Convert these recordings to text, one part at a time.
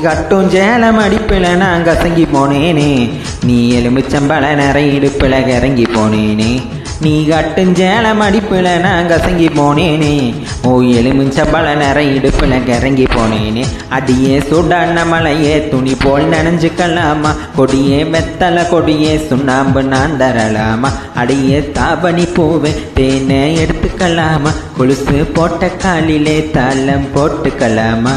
கட்டும் சேலம் அடிப்பில் நான் கசங்கி போனேனே, நீ எலுமிச்சம்பழ நிறை இடுப்பில் கிறங்கி போனேனே. நீ கட்டும் சேலம் அடிப்பில் நான் கசங்கி போனேனே, ஓ எலுமிச்சம்பழ நிறை இடுப்பில் கிறங்கி போனேனே. அடியே சுடான மலையே துணி போல் நனைஞ்சுக்கலாமா, கொடியே வெத்தலை கொடியே சுண்ணாம்பு நான் தரலாமா. அடியே தாபனி பூவே தேனை எடுத்துக்கலாமா, கொலுசு போட்ட காலிலே தாளம் போட்டுக்கலாமா.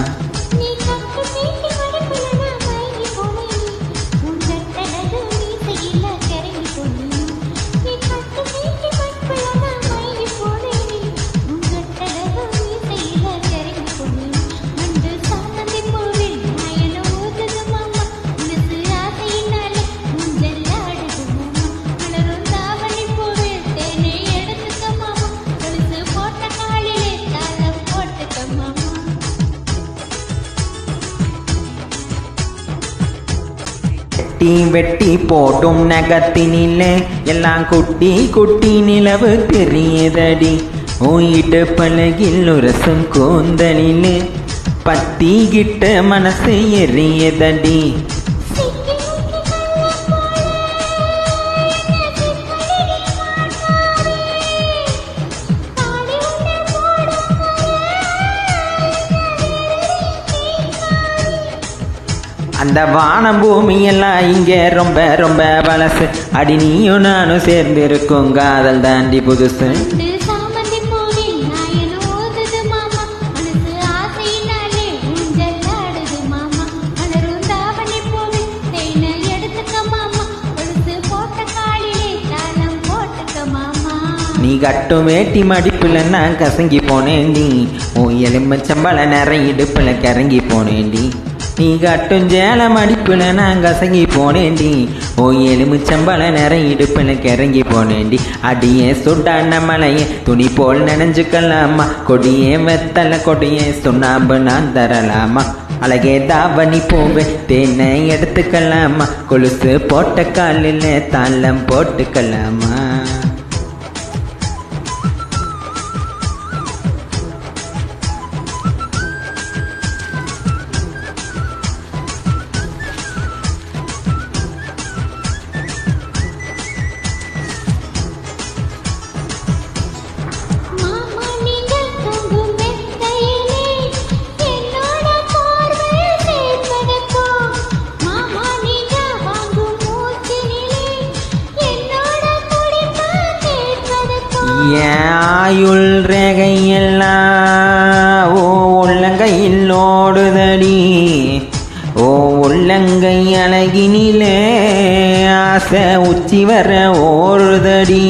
வெட்டி போட்டும் நகத்தினிலே எல்லாம் குட்டி குட்டி நிலவு தெரியுதடி, ஓயிட்டு பழகில் உரசும் கூந்தலிலே பத்திக்கிட்ட மனசு எரியதடி. அந்த வானம் பூமி எல்லாம் இங்கே ரொம்ப ரொம்ப பழசு, அடி நீயும் நானும் சேர்ந்து இருக்கும் காதல் தாண்டி புதுசு. நீ கட்டும் வேட்டி மடிப்புல நான் கசங்கி போனேண்டி, ஓ எலுமிச்சம்பழ நிறை இடுப்புல கிறங்கி போனேண்டி. நீ கட்டும் சேலம் அடிப்புல நான் கசங்கி போனேண்டி, ஓ எலுமிச்சம்பழ நிறை இடுப்புல கிறங்கி போனேண்டி. அடியே சுடான மலையே துணி போல் நனைஞ்சுக்கலாமா, கொடியே வெத்தலை கொடியே சுண்ணாம்பு நான் தரலாமா. அழகே தாவணி பூவே தேனை எடுத்துக்கலாமா, கொலுசு போட்ட காலில் தாளம் போட்டுக்கலாமா. ஆயுள் ரேகையெல்லாம் ஓ உள்ளங்கையில் ஓடுதடி, ஓ உள்ளங்கை அழகினிலே ஆசை உச்சி வர ஓடுதடி.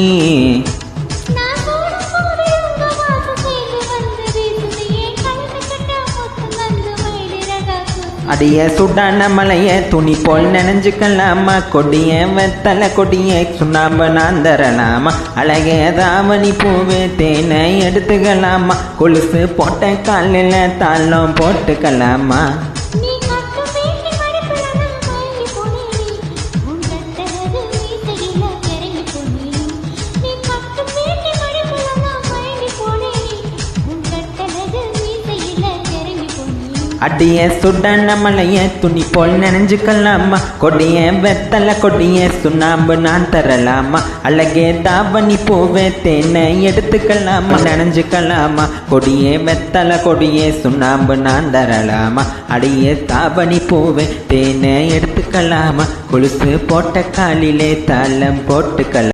அடிய சுடான மலைய துணி போல் நனைஞ்சுக்கலாமா, கொடிய வெத்தலை கொடிய சுண்ணாம்பு நான் தரலாமா. அழகே தாவணி பூவே தேனை எடுத்துக்கலாமா, கொலுசு போட்ட காலில் தாளம் போட்டுக்கலாமா. அடிய சுடான மலைய துணி போல் நனைஞ்சுக்கலாமா, கொடிய வெத்தலை கொடிய சுண்ணாம்பு நான் தரலாமா. அழகே தாவணி பூவே தேனை எடுத்துக்கலாமா, நனைஞ்சுக்கலாமா, கொடிய வெத்தலை கொடிய சுண்ணாம்பு நான் தரலாமா. அடிய தாவணி பூவே தேனை எடுத்துக்கலாமா, கொலுசு போட்ட காலிலே தாளம் போட்டுக்கலாம்.